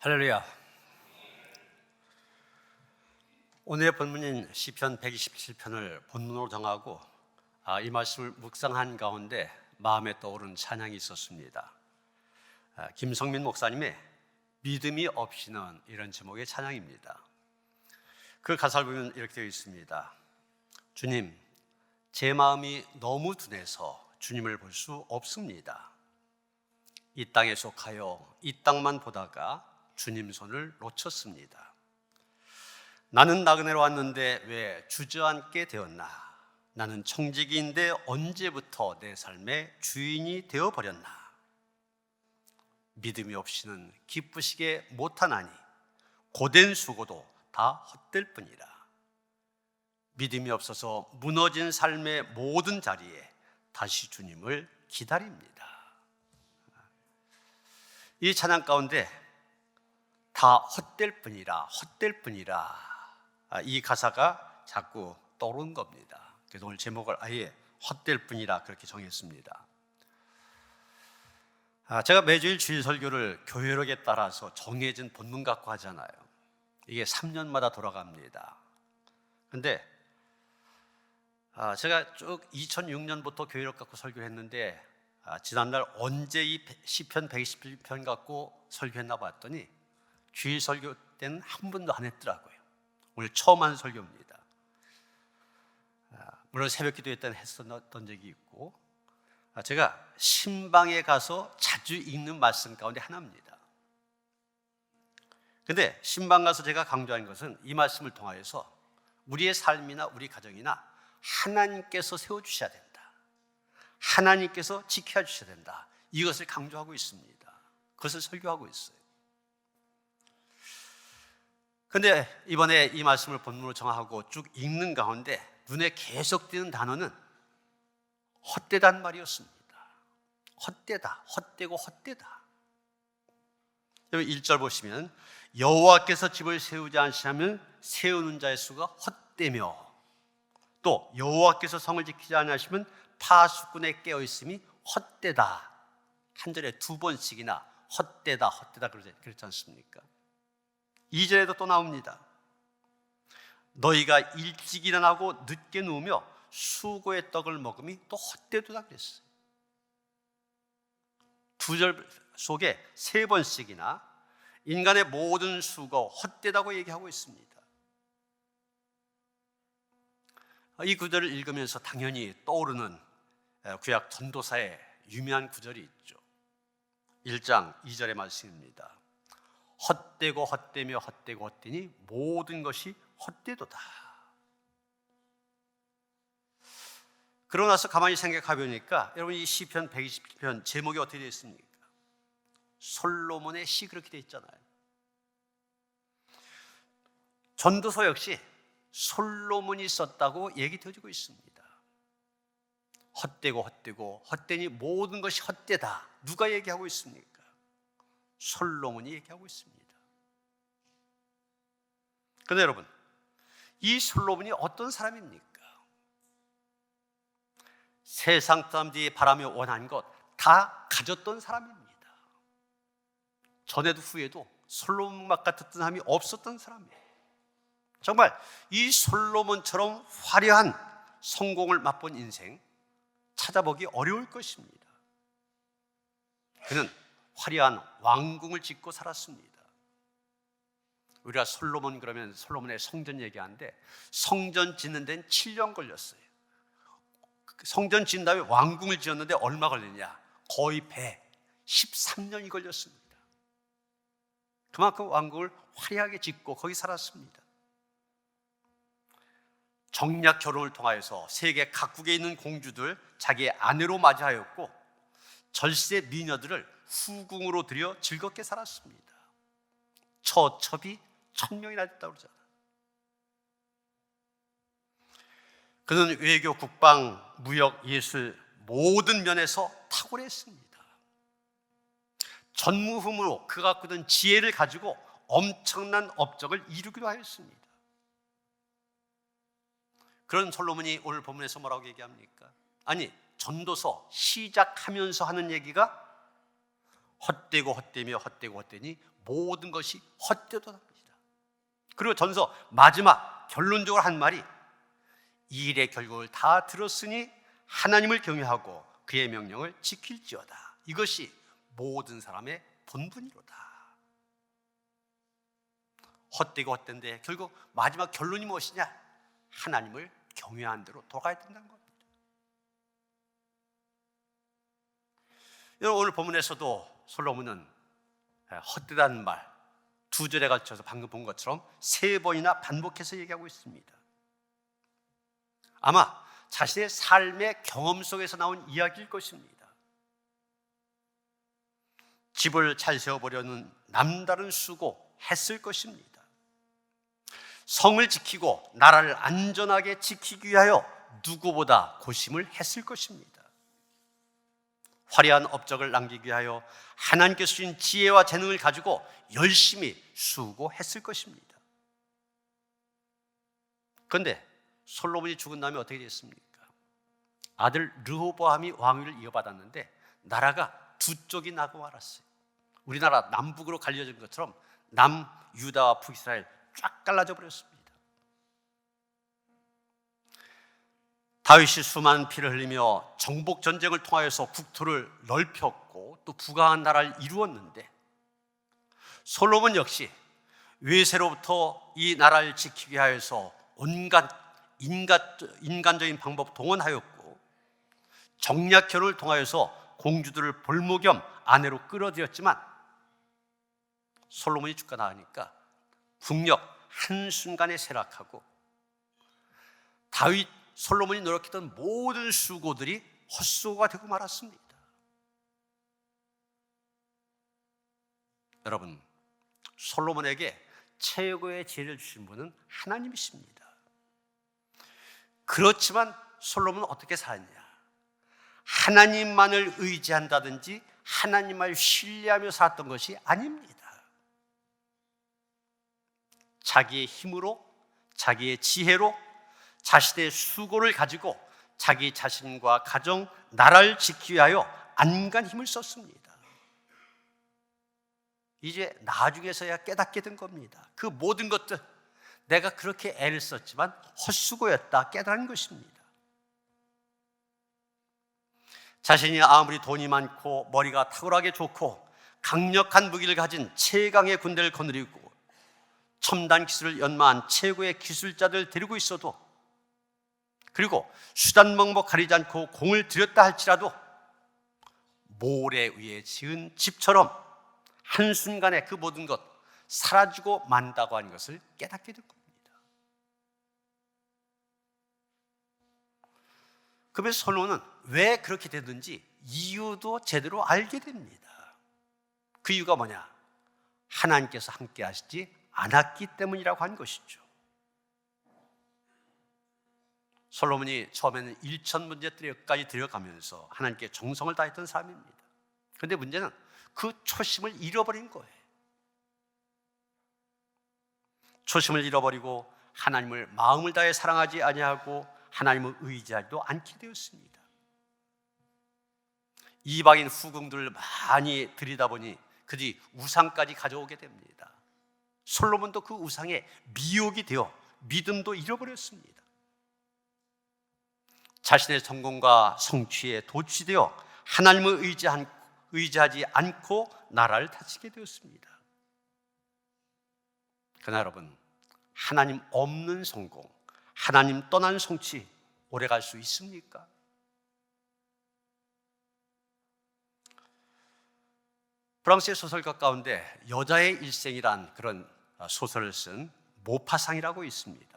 할렐루야. 오늘의 본문인 시편 127편을 본문으로 정하고 이 말씀을 묵상한 가운데 마음에 떠오른 찬양이 있었습니다. 김성민 목사님의 믿음이 없이는, 이런 제목의 찬양입니다. 그 가사를 보면 이렇게 되어 있습니다. 주님, 제 마음이 너무 둔해서 주님을 볼 수 없습니다. 이 땅에 속하여 이 땅만 보다가 주님 손을 놓쳤습니다. 나는 나그네로 왔는데 왜 주저앉게 되었나? 나는 청지기인데 언제부터 내 삶의 주인이 되어버렸나? 믿음이 없이는 기쁘시게 못하나니 고된 수고도 다 헛될 뿐이라. 믿음이 없어서 무너진 삶의 모든 자리에 다시 주님을 기다립니다. 이 찬양 가운데 다 헛될 뿐이라, 헛될 뿐이라, 이 가사가 자꾸 떠오르는 겁니다. 그래서 오늘 제목을 아예 헛될 뿐이라 그렇게 정했습니다. 제가 매주일 주일 설교를 교회력에 따라서 정해진 본문 갖고 하잖아요. 이게 3년마다 돌아갑니다. 근데 제가 쭉 2006년부터 교회력 갖고 설교했는데 지난날 언제 이 시편 121편 갖고 설교했나 봤더니 주일 설교 때는 한 번도 안 했더라고요. 오늘 처음 한 설교입니다. 물론 새벽 기도회 때는 했었던 적이 있고, 제가 신방에 가서 자주 읽는 말씀 가운데 하나입니다. 근데 신방 가서 제가 강조한 것은 이 말씀을 통하여서 우리의 삶이나 우리 가정이나 하나님께서 세워주셔야 된다, 하나님께서 지켜주셔야 된다, 이것을 강조하고 있습니다. 그것을 설교하고 있어요. 근데 이번에 이 말씀을 본문으로 정하고 쭉 읽는 가운데 눈에 계속 띄는 단어는 헛되다는 말이었습니다. 헛되다, 헛되고 헛되다. 1절 보시면 여호와께서 집을 세우지 않으시면 세우는 자의 수가 헛되며, 또 여호와께서 성을 지키지 않으시면 파수꾼에 깨어있음이 헛되다. 한 절에 두 번씩이나 헛되다, 헛되다 그러지 않습니까? 2절에도 또 나옵니다. 너희가 일찍 일어나고 늦게 누우며 수고의 떡을 먹음이 또 헛되도다 그랬어요. 두 절 속에 세 번씩이나 인간의 모든 수고 헛되다고 얘기하고 있습니다. 이 구절을 읽으면서 당연히 떠오르는 구약 전도사의 유명한 구절이 있죠. 1장 2절의 말씀입니다. 헛되고 헛되며 헛되고 헛되니 모든 것이 헛되도다. 그러고 나서 가만히 생각해 보니까 여러분, 이 시편 120편 제목이 어떻게 되어 있습니까? 솔로몬의 시, 그렇게 되어 있잖아요. 전도서 역시 솔로몬이 썼다고 얘기되어지고 있습니다. 헛되고 헛되고 헛되니 모든 것이 헛되다. 누가 얘기하고 있습니까? 솔로몬이 얘기하고 있습니다. 그런데 여러분, 이 솔로몬이 어떤 사람입니까? 세상 사람들이 바라며 원한 것 다 가졌던 사람입니다. 전에도 후에도 솔로몬 같은 사람이 없었던 사람이에요. 정말 이 솔로몬처럼 화려한 성공을 맛본 인생 찾아보기 어려울 것입니다. 그는 화려한 왕궁을 짓고 살았습니다. 우리가 솔로몬 그러면 솔로몬의 성전 얘기하는데, 성전 짓는 데는 7년 걸렸어요. 성전 지은 다음에 왕궁을 지었는데 얼마 걸렸냐? 거의 13년이 걸렸습니다. 그만큼 왕궁을 화려하게 짓고 거기 살았습니다. 정략 결혼을 통하여서 세계 각국에 있는 공주들 자기의 아내로 맞이하였고, 절세 미녀들을 후궁으로 들여 즐겁게 살았습니다. 처첩이 1000명이나 됐다고 그러잖아요. 그는 외교, 국방, 무역, 예술 모든 면에서 탁월했습니다. 전무후무로 그가 갖고 있는 지혜를 가지고 엄청난 업적을 이루기도 하였습니다. 그런 솔로몬이 오늘 본문에서 뭐라고 얘기합니까? 아니, 전도서 시작하면서 하는 얘기가 헛되고 헛되며 헛되고 헛되니 모든 것이 헛되도답니다. 그리고 전서 마지막 결론적으로 한 말이 이 일의 결국을 다 들었으니 하나님을 경외하고 그의 명령을 지킬지어다. 이것이 모든 사람의 본분이로다. 헛되고 헛된데 결국 마지막 결론이 무엇이냐? 하나님을 경외한 대로 돌아가야 된다는 겁니다. 여러분, 오늘 본문에서도 솔로몬은 헛되다는 말 2절에 걸쳐서 방금 본 것처럼 3번이나 반복해서 얘기하고 있습니다. 아마 자신의 삶의 경험 속에서 나온 이야기일 것입니다. 집을 잘 세워보려는 남다른 수고 했을 것입니다. 성을 지키고 나라를 안전하게 지키기 위하여 누구보다 고심을 했을 것입니다. 화려한 업적을 남기기 위하여 하나님께서 주신 지혜와 재능을 가지고 열심히 수고했을 것입니다. 그런데 솔로몬이 죽은 다음에 어떻게 됐습니까? 아들 르호보암이 왕위를 이어받았는데 나라가 두 쪽이 나고 말았어요. 우리나라 남북으로 갈려진 것처럼 남유다와 북이스라엘 쫙 갈라져 버렸습니다. 다윗이 수많은 피를 흘리며 정복 전쟁을 통하여서 국토를 넓혔고 또 부강한 나라를 이루었는데 솔로몬 역시 외세로부터 이 나라를 지키기 위하여서 온갖 인간적인 방법 동원하였고 정략 결혼을 통하여서 공주들을 볼모 겸 아내로 끌어들였지만 솔로몬이 죽고 나니까 국력 한순간에 쇠락하고 솔로몬이 노력했던 모든 수고들이 헛수고가 되고 말았습니다. 여러분, 솔로몬에게 최고의 지혜를 주신 분은 하나님이십니다. 그렇지만 솔로몬은 어떻게 살았냐? 하나님만을 의지한다든지 하나님을 신뢰하며 살았던 것이 아닙니다. 자기의 힘으로, 자기의 지혜로, 자신의 수고를 가지고 자기 자신과 가정, 나라를 지키기 위하여 안간 힘을 썼습니다. 이제 나중에서야 깨닫게 된 겁니다. 그 모든 것들 내가 그렇게 애를 썼지만 헛수고였다 깨달은 것입니다. 자신이 아무리 돈이 많고 머리가 탁월하게 좋고 강력한 무기를 가진 최강의 군대를 거느리고 첨단 기술을 연마한 최고의 기술자들 데리고 있어도 그리고 수단 방법 가리지 않고 공을 들였다 할지라도 모래 위에 지은 집처럼 한순간에 그 모든 것 사라지고 만다고 하는 것을 깨닫게 될 겁니다. 그래서 솔로몬은 왜 그렇게 되든지 이유도 제대로 알게 됩니다. 그 이유가 뭐냐? 하나님께서 함께 하시지 않았기 때문이라고 한 것이죠. 솔로몬이 처음에는 1,000문제까지 들어가면서 하나님께 정성을 다했던 사람입니다. 그런데 문제는 그 초심을 잃어버린 거예요. 초심을 잃어버리고 하나님을 마음을 다해 사랑하지 아니하고 하나님을 의지하지도 않게 되었습니다. 이방인 후궁들을 많이 들이다 보니 그들이 우상까지 가져오게 됩니다. 솔로몬도 그 우상에 미혹이 되어 믿음도 잃어버렸습니다. 자신의 성공과 성취에 도취되어 하나님을 의지하지 않고 나라를 다치게 되었습니다. 그러나 여러분, 하나님 없는 성공, 하나님 떠난 성취 오래 갈 수 있습니까? 프랑스의 소설가 가운데 여자의 일생이란 그런 소설을 쓴 모파상이라고 있습니다.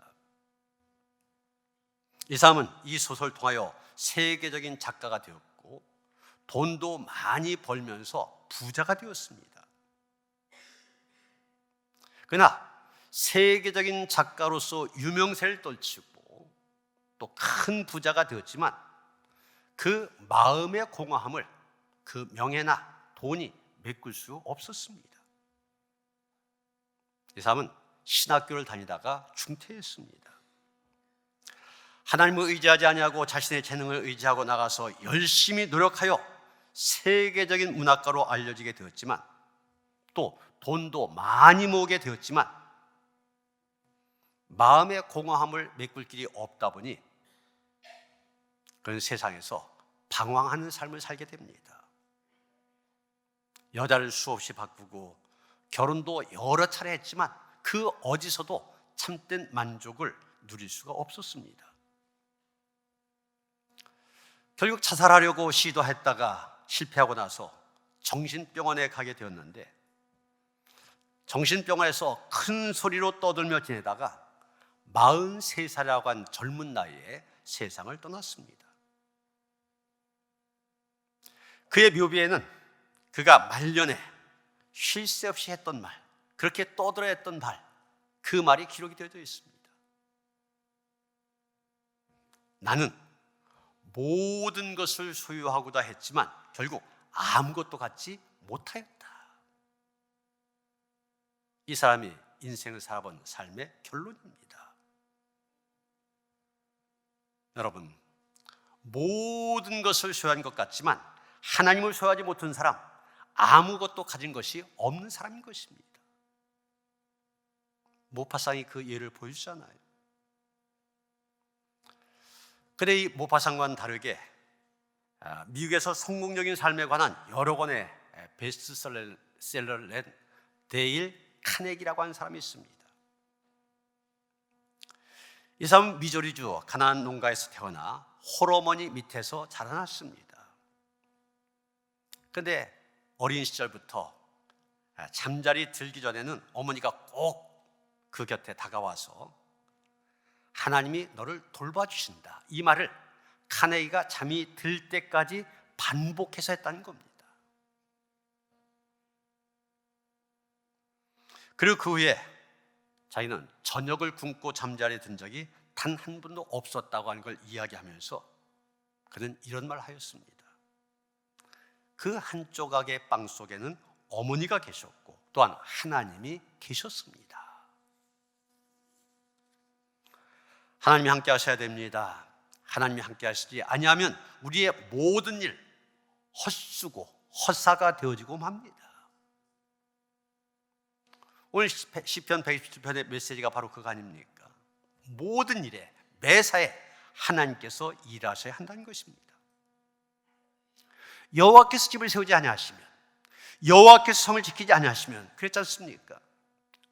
이 사람은 이 소설을 통하여 세계적인 작가가 되었고 돈도 많이 벌면서 부자가 되었습니다. 그러나 세계적인 작가로서 유명세를 떨치고 또 큰 부자가 되었지만 그 마음의 공허함을 그 명예나 돈이 메꿀 수 없었습니다. 이 사람은 신학교를 다니다가 중퇴했습니다. 하나님을 의지하지 아니하고 자신의 재능을 의지하고 나가서 열심히 노력하여 세계적인 문학가로 알려지게 되었지만 또 돈도 많이 모으게 되었지만 마음의 공허함을 메꿀 길이 없다 보니 그런 세상에서 방황하는 삶을 살게 됩니다. 여자를 수없이 바꾸고 결혼도 여러 차례 했지만 그 어디서도 참된 만족을 누릴 수가 없었습니다. 결국 자살하려고 시도했다가 실패하고 나서 정신병원에 가게 되었는데 정신병원에서 큰 소리로 떠들며 지내다가 43살이라고 한 젊은 나이에 세상을 떠났습니다. 그의 묘비에는 그가 말년에 쉴 새 없이 했던 말, 그렇게 떠들어 했던 말, 그 말이 기록이 되어져 있습니다. 나는 모든 것을 소유하고자 했지만 결국 아무것도 갖지 못하였다. 이 사람이 인생을 살아본 삶의 결론입니다. 여러분, 모든 것을 소유한 것 같지만 하나님을 소유하지 못한 사람, 아무것도 가진 것이 없는 사람인 것입니다. 모파상이 그 예를 보여주잖아요. 그런데 이 모파상과는 다르게 미국에서 성공적인 삶에 관한 여러 권의 베스트셀러를 낸 데일 카네기라고 하는 사람이 있습니다. 이 사람은 미조리주 가나안 농가에서 태어나 홀어머니 밑에서 자라났습니다. 그런데 어린 시절부터 잠자리 들기 전에는 어머니가 꼭 그 곁에 다가와서 하나님이 너를 돌봐주신다, 이 말을 카네기가 잠이 들 때까지 반복해서 했다는 겁니다. 그리고 그 후에 자기는 저녁을 굶고 잠자리에 든 적이 단 한 번도 없었다고 하는 걸 이야기하면서 그는 이런 말을 하였습니다. 그 한 조각의 빵 속에는 어머니가 계셨고 또한 하나님이 계셨습니다. 하나님이 함께 하셔야 됩니다. 하나님이 함께 하시지 아니하면 우리의 모든 일 헛수고 헛사가 되어지고 맙니다. 오늘 시편 127편의 메시지가 바로 그거 아닙니까? 모든 일에 매사에 하나님께서 일하셔야 한다는 것입니다. 여호와께서 집을 세우지 아니하시면, 여호와께서 성을 지키지 아니하시면, 그랬지 않습니까?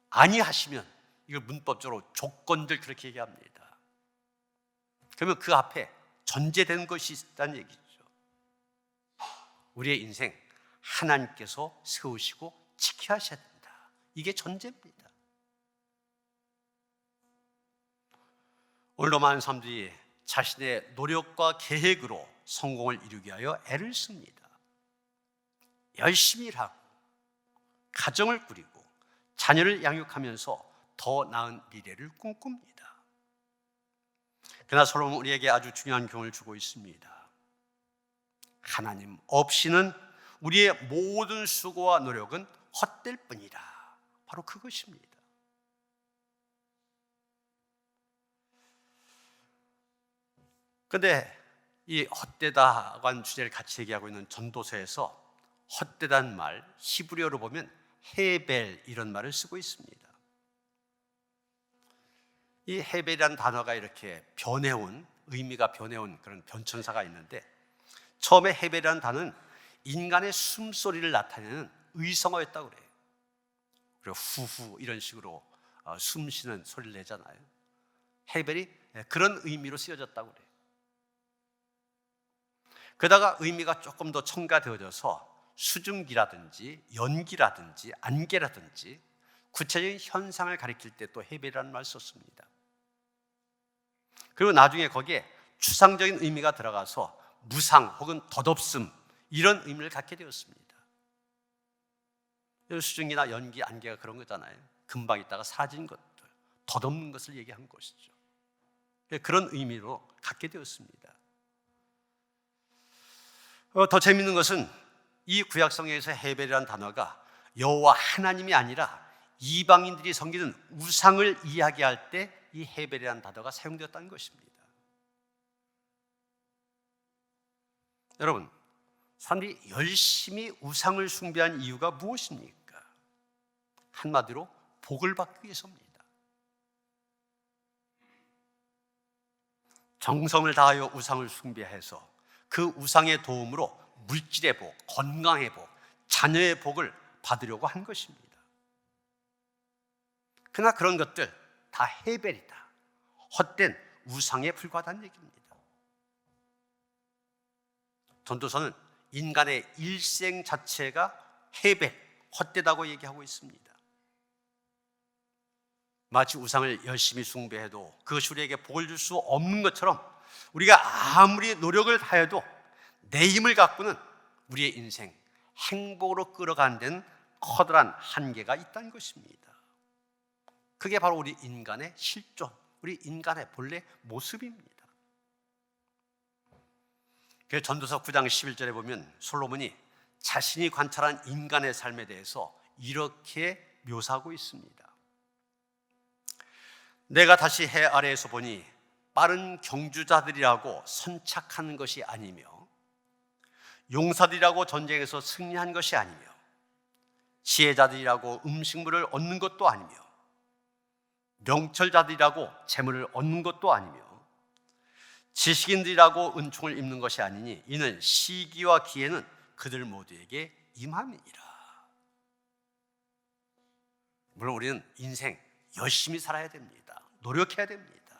아니하시면, 이걸 문법적으로 조건들 그렇게 얘기합니다. 그러면 그 앞에 전제되는 것이 있다는 얘기죠. 우리의 인생 하나님께서 세우시고 지켜야 된다, 이게 전제입니다. 오늘도 많은 사람들이 자신의 노력과 계획으로 성공을 이루기 위하여 애를 씁니다. 열심히 일하고 가정을 꾸리고 자녀를 양육하면서 더 나은 미래를 꿈꿉니다. 그러나 솔로몬은 우리에게 아주 중요한 교훈을 주고 있습니다. 하나님 없이는 우리의 모든 수고와 노력은 헛될 뿐이다. 바로 그것입니다. 그런데 이 헛되다고 하는 주제를 같이 얘기하고 있는 전도서에서 헛되다는 말, 히브리어로 보면 헤벨, 이런 말을 쓰고 있습니다. 이 헤벨이라는 단어가 이렇게 변해온, 의미가 변해온 그런 변천사가 있는데, 처음에 헤벨이라는 단어는 인간의 숨소리를 나타내는 의성어였다고 그래요. 그리고 후후 이런 식으로 숨 쉬는 소리를 내잖아요. 헤벨이 그런 의미로 쓰여졌다고 그래요. 그러다가 의미가 조금 더 첨가되어져서 수증기라든지 연기라든지 안개라든지 구체적인 현상을 가리킬 때 또 헤벨이라는 말을 썼습니다. 그리고 나중에 거기에 추상적인 의미가 들어가서 무상 혹은 덧없음, 이런 의미를 갖게 되었습니다. 수증기나 연기, 안개가 그런 거잖아요. 금방 있다가 사라진 것들, 덧없는 것을 얘기한 것이죠. 그런 의미로 갖게 되었습니다. 더 재미있는 것은 이 구약성경에서 헤벨이라는 단어가 여호와 하나님이 아니라 이방인들이 섬기는 우상을 이야기할 때 이 헤벨이라는 단어가 사용되었다는 것입니다. 여러분, 사람들이 열심히 우상을 숭배한 이유가 무엇입니까? 한마디로 복을 받기 위해서입니다. 정성을 다하여 우상을 숭배해서 그 우상의 도움으로 물질의 복, 건강의 복, 자녀의 복을 받으려고 한 것입니다. 그러나 그런 것들 다 해벨이다, 헛된 우상에 불과하다는 얘기입니다. 전도서는 인간의 일생 자체가 해벨, 헛되다고 얘기하고 있습니다. 마치 우상을 열심히 숭배해도 그것이 우리에게 복을 줄 수 없는 것처럼 우리가 아무리 노력을 하여도 내 힘을 갖고는 우리의 인생 행복으로 끌어가는 데는 커다란 한계가 있다는 것입니다. 그게 바로 우리 인간의 실존, 우리 인간의 본래 모습입니다. 그래서 전도서 9장 11절에 보면 솔로몬이 자신이 관찰한 인간의 삶에 대해서 이렇게 묘사하고 있습니다. 내가 다시 해 아래에서 보니 빠른 경주자들이라고 선착하는 것이 아니며 용사들이라고 전쟁에서 승리한 것이 아니며 지혜자들이라고 음식물을 얻는 것도 아니며 명철자들이라고 재물을 얻는 것도 아니며 지식인들이라고 은총을 입는 것이 아니니 이는 시기와 기회는 그들 모두에게 임함이니라. 물론 우리는 인생 열심히 살아야 됩니다. 노력해야 됩니다.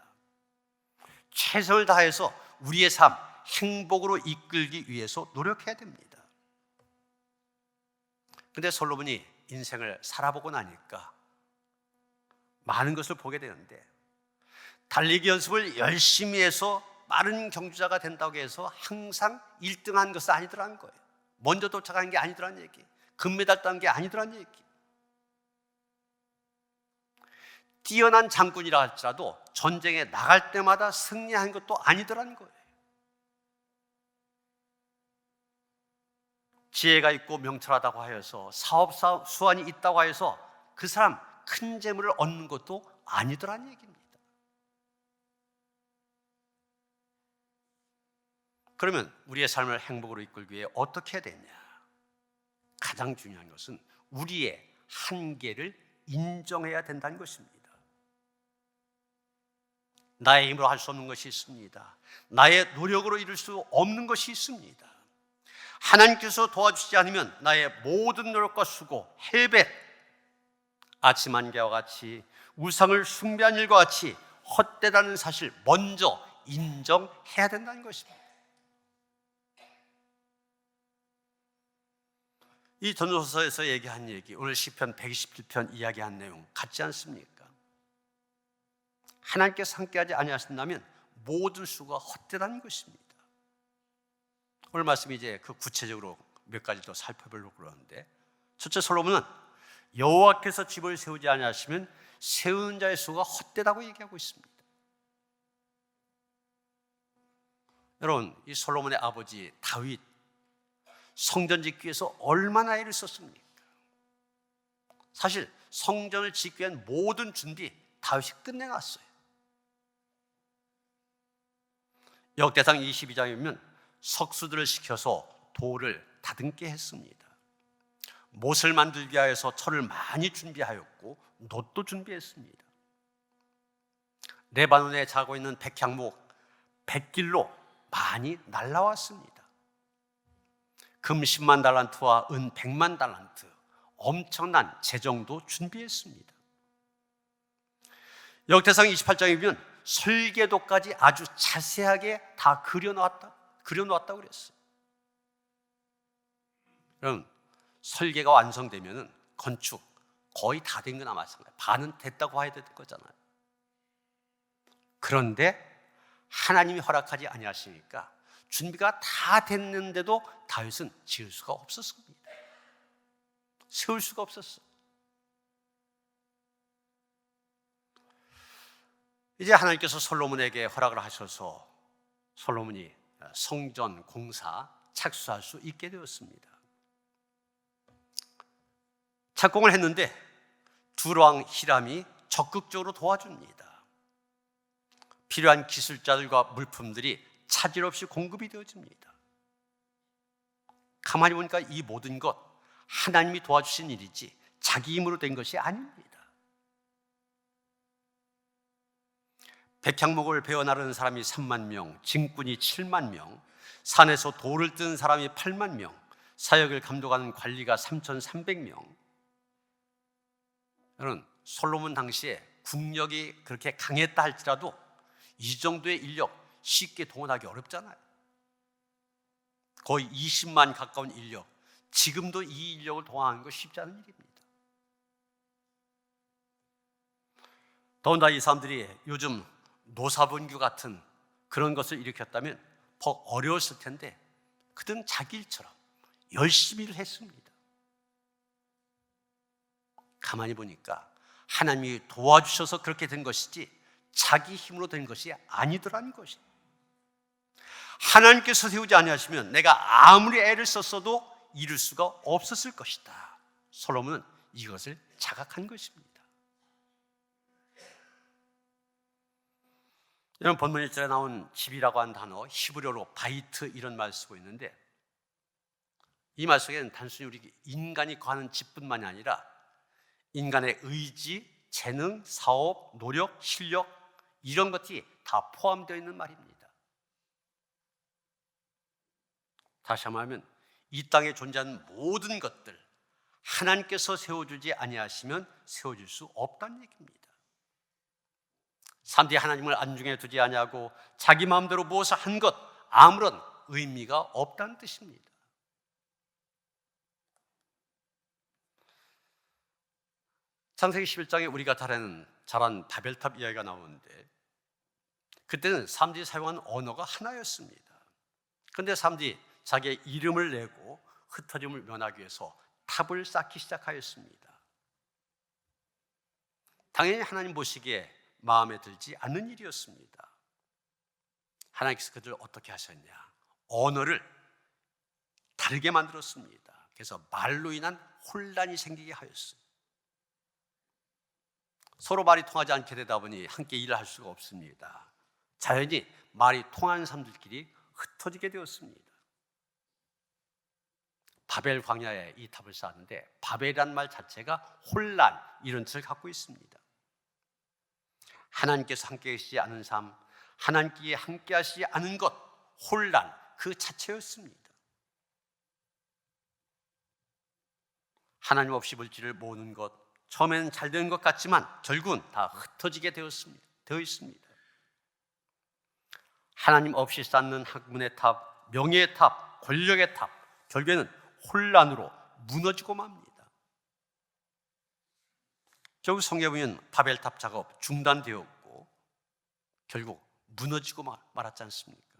최선을 다해서 우리의 삶 행복으로 이끌기 위해서 노력해야 됩니다. 그런데 솔로몬이 인생을 살아보고 나니까 많은 것을 보게 되는데 달리기 연습을 열심히 해서 빠른 경주자가 된다고 해서 항상 1등한 것은 아니더라는 거예요. 먼저 도착한 게 아니더라는 얘기, 금메달 딴 게 아니더라는 얘기. 뛰어난 장군이라 할지라도 전쟁에 나갈 때마다 승리한 것도 아니더라는 거예요. 지혜가 있고 명철하다고 하여서 사업 수완이 있다고 하여서 그 사람 큰 재물을 얻는 것도 아니더라는 얘기입니다. 그러면 우리의 삶을 행복으로 이끌기 위해 어떻게 해야 되냐? 가장 중요한 것은 우리의 한계를 인정해야 된다는 것입니다. 나의 힘으로 할 수 없는 것이 있습니다. 나의 노력으로 이룰 수 없는 것이 있습니다. 하나님께서 도와주시지 않으면 나의 모든 노력과 수고, 해배, 아침 안개와 같이 우상을 숭배한 일과 같이 헛되다는 사실 먼저 인정해야 된다는 것입니다. 이 전도서에서 얘기한 얘기, 오늘 시편 127편 이야기한 내용 같지 않습니까? 하나님께서 함께하지 아니하신다면 모든 수가 헛되다는 것입니다. 오늘 말씀이 이제 그 구체적으로 몇 가지 더 살펴보려고 그러는데, 첫째, 솔로몬은 여호와께서 집을 세우지 아니하시면 세우는 자의 수가 헛되다고 얘기하고 있습니다. 여러분, 이 솔로몬의 아버지 다윗 성전 짓기 위해서 얼마나 애를 썼습니까? 사실 성전을 짓기 위한 모든 준비 다윗이 끝내놨어요. 역대상 22장에 보면 석수들을 시켜서 돌을 다듬게 했습니다. 못을 만들기 위해서 철을 많이 준비하였고 놋도 준비했습니다. 레바논에 자고 있는 백향목 100길로 많이 날라왔습니다. 금 10만 달란트와 은 100만 달란트, 엄청난 재정도 준비했습니다. 역대상 28장에 보면 설계도까지 아주 자세하게 다 그려놓았다고 그랬어요. 그럼 설계가 완성되면 건축 거의 다 된 거나 마찬가지예요. 반은 됐다고 해야 될 거잖아요. 그런데 하나님이 허락하지 아니하시니까 준비가 다 됐는데도 다윗은 지을 수가 없었습니다. 세울 수가 없었어요. 이제 하나님께서 솔로몬에게 허락을 하셔서 솔로몬이 성전 공사 착수할 수 있게 되었습니다. 착공을 했는데 두로왕 히람이 적극적으로 도와줍니다. 필요한 기술자들과 물품들이 차질 없이 공급이 되어집니다. 가만히 보니까 이 모든 것 하나님이 도와주신 일이지 자기 힘으로 된 것이 아닙니다. 백향목을 베어 나르는 사람이 3만 명, 짐꾼이 7만 명, 산에서 돌을 뜬 사람이 8만 명, 사역을 감독하는 관리가 3,300명. 여러분, 솔로몬 당시에 국력이 그렇게 강했다 할지라도 이 정도의 인력 쉽게 동원하기 어렵잖아요. 거의 20만 가까운 인력, 지금도 이 인력을 동원하는 거 쉽지 않은 일입니다. 더군다나 이 사람들이 요즘 노사분규 같은 그런 것을 일으켰다면 더 어려웠을 텐데 그들은 자기 일처럼 열심히 일을 했습니다. 가만히 보니까 하나님이 도와주셔서 그렇게 된 것이지 자기 힘으로 된 것이 아니더라는 것이에요. 하나님께서 세우지 아니하시면 내가 아무리 애를 썼어도 이룰 수가 없었을 것이다. 솔로몬은 이것을 자각한 것입니다. 여러분, 본문 1절에 나온 집이라고 하는 단어, 히브리어로 바이트, 이런 말을 쓰고 있는데 이 말 속에는 단순히 우리 인간이 거하는 집뿐만이 아니라 인간의 의지, 재능, 사업, 노력, 실력, 이런 것들이 다 포함되어 있는 말입니다. 다시 한번 하면 이 땅에 존재하는 모든 것들 하나님께서 세워주지 아니하시면 세워줄 수 없다는 얘기입니다. 사람들이 하나님을 안중에 두지 아니하고 자기 마음대로 무엇을 한 것 아무런 의미가 없다는 뜻입니다. 창세기 11장에 우리가 잘 아는 바벨탑 이야기가 나오는데 그때는 사람들이 사용한 언어가 하나였습니다. 그런데 사람들이 자기의 이름을 내고 흩어짐을 면하기 위해서 탑을 쌓기 시작하였습니다. 당연히 하나님 보시기에 마음에 들지 않는 일이었습니다. 하나님께서 그들을 어떻게 하셨냐? 언어를 다르게 만들었습니다. 그래서 말로 인한 혼란이 생기게 하였어요. 서로 말이 통하지 않게 되다 보니 함께 일을 할 수가 없습니다. 자연히 말이 통하는 사람들끼리 흩어지게 되었습니다. 바벨 광야에 이 탑을 쌓았는데 바벨이란 말 자체가 혼란, 이런 뜻을 갖고 있습니다. 하나님께서 함께 계시지 않은 삶, 하나님께 함께 하시지 않은 것, 혼란 그 자체였습니다. 하나님 없이 물질을 모으는 것, 처음에는 잘 되는 것 같지만 결국은 다 흩어지게 되어 있습니다. 하나님 없이 쌓는 학문의 탑, 명예의 탑, 권력의 탑, 결국에는 혼란으로 무너지고 맙니다. 결국 성경에 보면 바벨탑 작업 중단되었고 결국 무너지고 말았지 않습니까?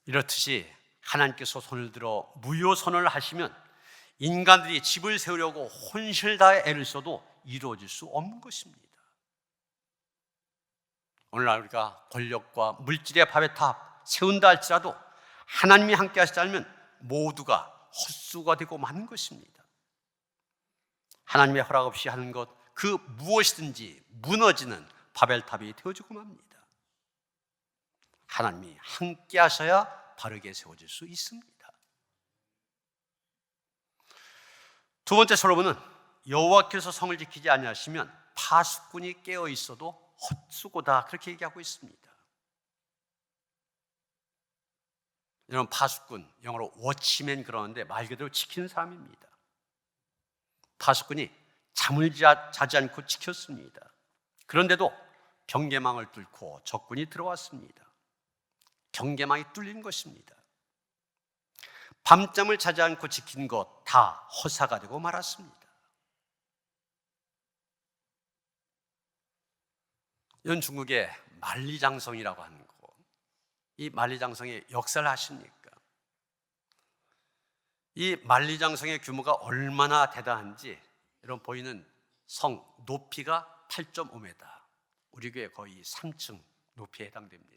이렇듯이 하나님께서 손을 들어 무효선을 하시면 인간들이 집을 세우려고 혼신을 다해 애를 써도 이루어질 수 없는 것입니다. 오늘날 우리가 권력과 물질의 바벨탑 세운다 할지라도 하나님이 함께 하시지 않으면 모두가 헛수가 되고 마는 것입니다. 하나님의 허락 없이 하는 것, 그 무엇이든지 무너지는 바벨탑이 되어지고 맙니다. 하나님이 함께 하셔야 바르게 세워질 수 있습니다. 두 번째, 솔로몬은 여호와께서 성을 지키지 아니하시면 파수꾼이 깨어 있어도 헛수고다, 그렇게 얘기하고 있습니다. 여러분, 파수꾼, 영어로 워치맨 그러는데 말 그대로 지키는 사람입니다. 파수꾼이 잠을 자지 않고 지켰습니다. 그런데도 경계망을 뚫고 적군이 들어왔습니다. 경계망이 뚫린 것입니다. 밤잠을 자지 않고 지킨 것 다 허사가 되고 말았습니다. 이런 중국의 만리장성이라고 하는 거, 이 만리장성의 역사를 아십니까? 이 만리장성의 규모가 얼마나 대단한지 여러분, 보이는 성 높이가 8.5m, 우리 교회 거의 3층 높이에 해당됩니다.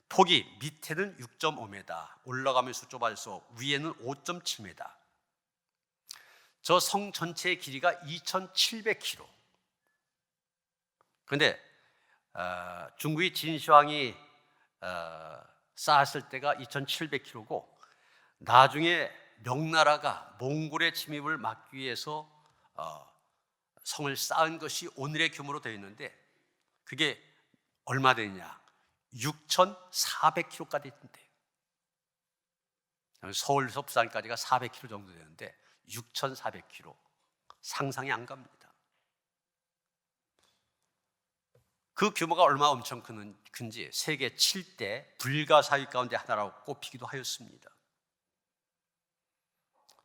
폭이 밑에는 6.5m, 올라가면서 좁아져서 위에는 5.7m. 저 성 전체의 길이가 2,700km. 그런데 중국의 진시황이 쌓았을 때가 2,700km고 나중에 명나라가 몽골의 침입을 막기 위해서 성을 쌓은 것이 오늘의 규모로 되어 있는데 그게 얼마 되느냐? 6,400km까지 된대요. 서울에서 부산까지가 400km 정도 되는데 6,400km. 상상이 안 갑니다. 그 규모가 얼마나 엄청 큰지 세계 7대 불가사의 가운데 하나라고 꼽히기도 하였습니다.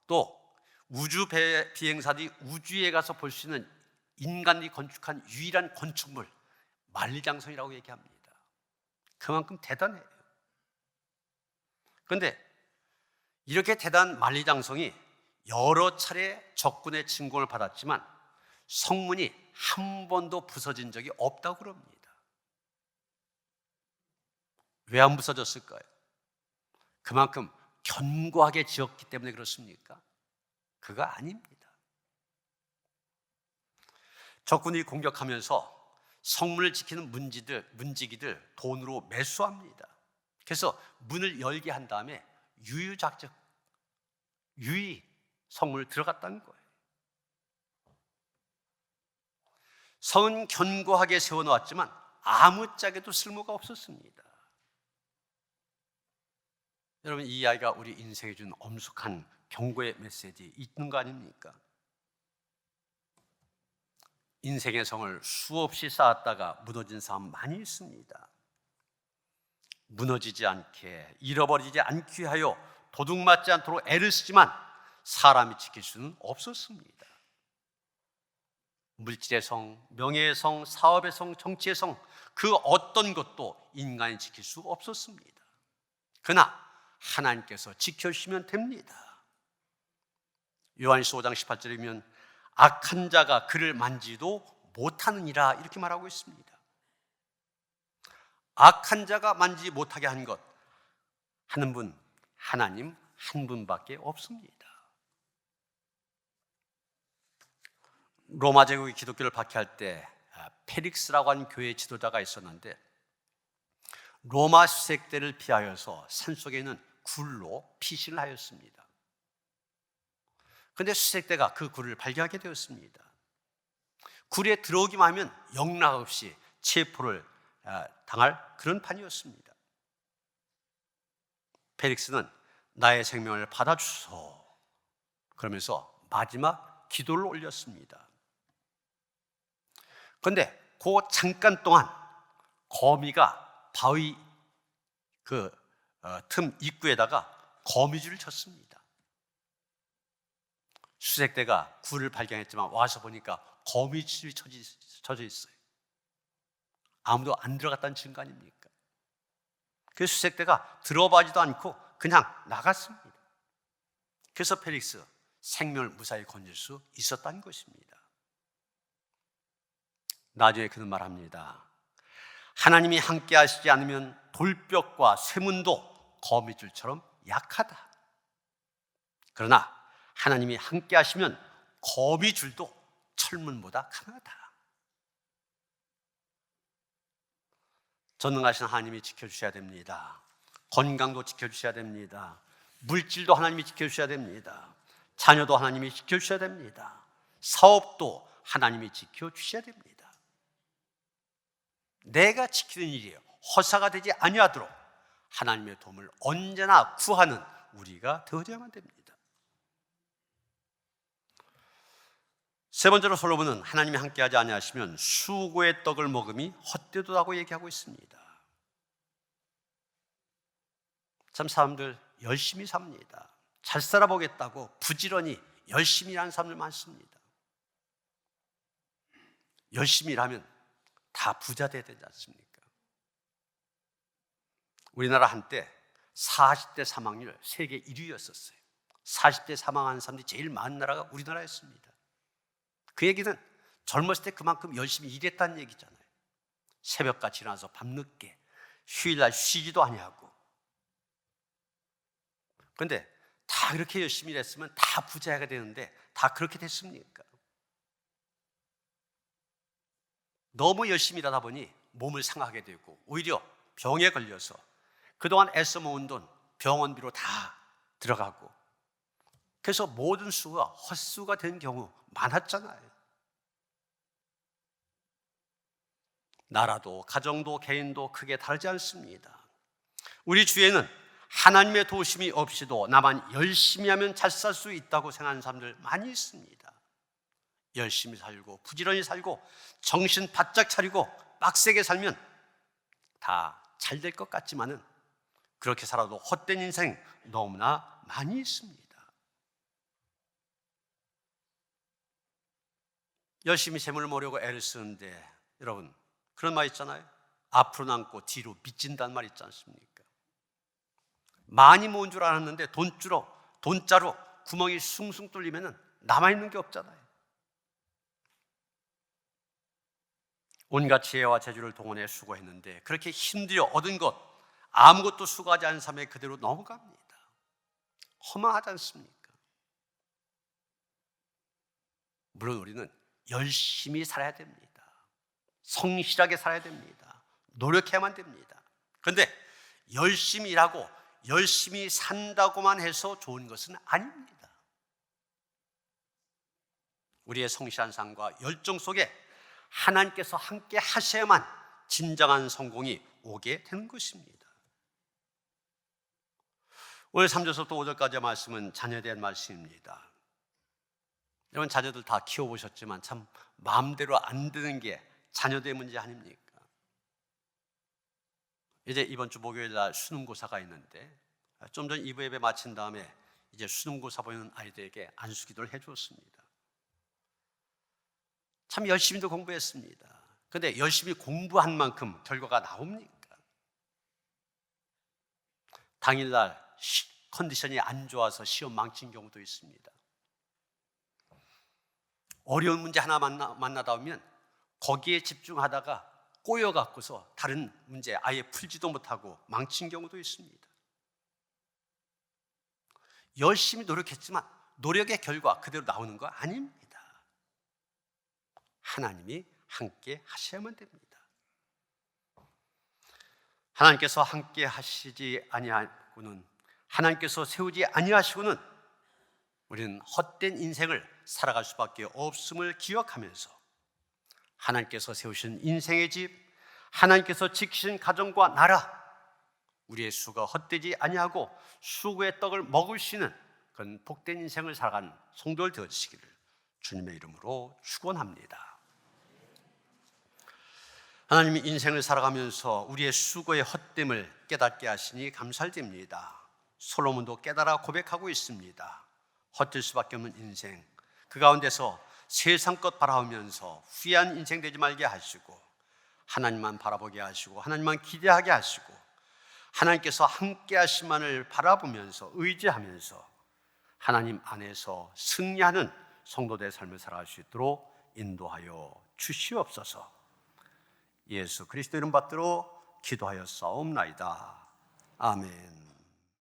또 우주 비행사들이 우주에 가서 볼 수 있는 인간이 건축한 유일한 건축물 만리장성이라고 얘기합니다. 그만큼 대단해요. 그런데 이렇게 대단한 만리장성이 여러 차례 적군의 침공을 받았지만 성문이 한 번도 부서진 적이 없다고 그럽니다. 왜 안 부서졌을까요? 그만큼 견고하게 지었기 때문에 그렇습니까? 그거 아닙니다. 적군이 공격하면서 성문을 지키는 문지기들 돈으로 매수합니다. 그래서 문을 열게 한 다음에 유유작적 유의 성문을 들어갔다는 거예요. 성은 견고하게 세워놓았지만 아무짝에도 쓸모가 없었습니다. 여러분, 이 이야기가 우리 인생에 준 엄숙한 경고의 메시지 있는 거 아닙니까? 인생의 성을 수없이 쌓았다가 무너진 사람 많이 있습니다. 무너지지 않게, 잃어버리지 않기 위하여 도둑맞지 않도록 애를 쓰지만 사람이 지킬 수는 없었습니다. 물질의 성, 명예의 성, 사업의 성, 정치의 성, 그 어떤 것도 인간이 지킬 수 없었습니다. 그러나 하나님께서 지켜주시면 됩니다. 요한일서 5장 18절이면 악한 자가 그를 만지도 못하느니라 이렇게 말하고 있습니다. 악한 자가 만지지 못하게 한 것, 하는 분, 하나님 한 분밖에 없습니다. 로마 제국이 기독교를 박해할 때 페릭스라고 하는 교회 지도자가 있었는데 로마 수색대를 피하여서 산속에 있는 굴로 피신을 하였습니다. 그런데 수색대가 그 굴을 발견하게 되었습니다. 굴에 들어오기만 하면 영락없이 체포를 당할 그런 판이었습니다. 페릭스는 나의 생명을 받아주소 그러면서 마지막 기도를 올렸습니다. 그런데 그 잠깐 동안 거미가 바위 틈 입구에다가 거미줄을 쳤습니다. 수색대가 굴을 발견했지만 와서 보니까 거미줄이 쳐져 있어요. 아무도 안 들어갔다는 증거 아닙니까? 그 수색대가 들어가지도 않고 그냥 나갔습니다. 그래서 페릭스 생명을 무사히 건질 수 있었다는 것입니다. 나중에 그는 말합니다. 하나님이 함께 하시지 않으면 돌벽과 쇠문도 거미줄처럼 약하다. 그러나 하나님이 함께 하시면 거미줄도 철문보다 강하다. 전능하신 하나님이 지켜주셔야 됩니다. 건강도 지켜주셔야 됩니다. 물질도 하나님이 지켜주셔야 됩니다. 자녀도 하나님이 지켜주셔야 됩니다. 사업도 하나님이 지켜주셔야 됩니다. 내가 지키는 일이에요. 허사가 되지 아니하도록 하나님의 도움을 언제나 구하는 우리가 되어야만 됩니다. 세 번째로 솔로몬은 하나님이 함께하지 아니하시면 수고의 떡을 먹음이 헛되도다고 얘기하고 있습니다. 참 사람들 열심히 삽니다. 잘 살아보겠다고 부지런히 열심히 일하는 사람들 많습니다. 열심히 일하면 다 부자 돼야 되지 않습니까? 우리나라 한때 40대 사망률 세계 1위였었어요. 40대 사망하는 사람들이 제일 많은 나라가 우리나라였습니다. 그 얘기는 젊었을 때 그만큼 열심히 일했다는 얘기잖아요. 새벽같이 일어나서 밤늦게 휴일날 쉬지도 아니하고. 그런데 다 그렇게 열심히 일했으면 다 부자가 되는데 다 그렇게 됐습니까? 너무 열심히 일하다 보니 몸을 상하게 되고 오히려 병에 걸려서 그동안 애써 모은 돈 병원비로 다 들어가고, 그래서 모든 수가 헛수가 된 경우 많았잖아요. 나라도 가정도 개인도 크게 다르지 않습니다. 우리 주위에는 하나님의 도우심이 없이도 나만 열심히 하면 잘 살 수 있다고 생각하는 사람들 많이 있습니다. 열심히 살고 부지런히 살고 정신 바짝 차리고 빡세게 살면 다 잘 될 것 같지만은 그렇게 살아도 헛된 인생 너무나 많이 있습니다. 열심히 재물을 모으려고 애를 쓰는데 여러분, 그런 말 있잖아요. 앞으로 남고 뒤로 빚진다는 말 있지 않습니까? 많이 모은 줄 알았는데 돈자루 구멍이 숭숭 뚫리면 남아있는 게 없잖아요. 온갖 지혜와 재주를 동원해 수고했는데 그렇게 힘들여 얻은 것 아무것도 수고하지 않은 삶에 그대로 넘어갑니다. 허망하지 않습니까? 물론 우리는 열심히 살아야 됩니다. 성실하게 살아야 됩니다. 노력해야만 됩니다. 그런데 열심히 일하고 열심히 산다고만 해서 좋은 것은 아닙니다. 우리의 성실한 삶과 열정 속에 하나님께서 함께 하셔야만 진정한 성공이 오게 되는 것입니다. 오늘 3절부터 5절까지의 말씀은 자녀에 대한 말씀입니다. 여러분, 자녀들 다 키워보셨지만 참 마음대로 안 되는 게 자녀들의 문제 아닙니까? 이제 이번 주 목요일 날 수능고사가 있는데 좀 전 2부 예배 마친 다음에 이제 수능고사 보는 아이들에게 안수기도를 해주었습니다. 참 열심히도 공부했습니다. 그런데 열심히 공부한 만큼 결과가 나옵니까? 당일날 컨디션이 안 좋아서 시험 망친 경우도 있습니다. 어려운 문제 하나 만나다 보면 거기에 집중하다가 꼬여갖고서 다른 문제 아예 풀지도 못하고 망친 경우도 있습니다. 열심히 노력했지만 노력의 결과 그대로 나오는 거 아닙니다. 하나님이 함께 하셔야만 됩니다. 하나님께서 함께 하시지 아니하고는, 하나님께서 세우지 아니하시고는 우리는 헛된 인생을 살아갈 수밖에 없음을 기억하면서 하나님께서 세우신 인생의 집, 하나님께서 지키신 가정과 나라, 우리의 수가 헛되지 아니하고 수고의 떡을 먹을 수 있는 그런 복된 인생을 살아가는 성도들 되시기를 주님의 이름으로 축원합니다. 하나님이 인생을 살아가면서 우리의 수고의 헛됨을 깨닫게 하시니 감사드립니다. 솔로몬도 깨달아 고백하고 있습니다. 헛될 수밖에 없는 인생, 그 가운데서 세상 것 바라보면서 후회한 인생 되지 말게 하시고 하나님만 바라보게 하시고 하나님만 기대하게 하시고 하나님께서 함께 하심만을 바라보면서 의지하면서 하나님 안에서 승리하는 성도들의 삶을 살아갈 수 있도록 인도하여 주시옵소서. 예수 그리스도 이름 받들어 기도하여 싸움나이다. 아멘.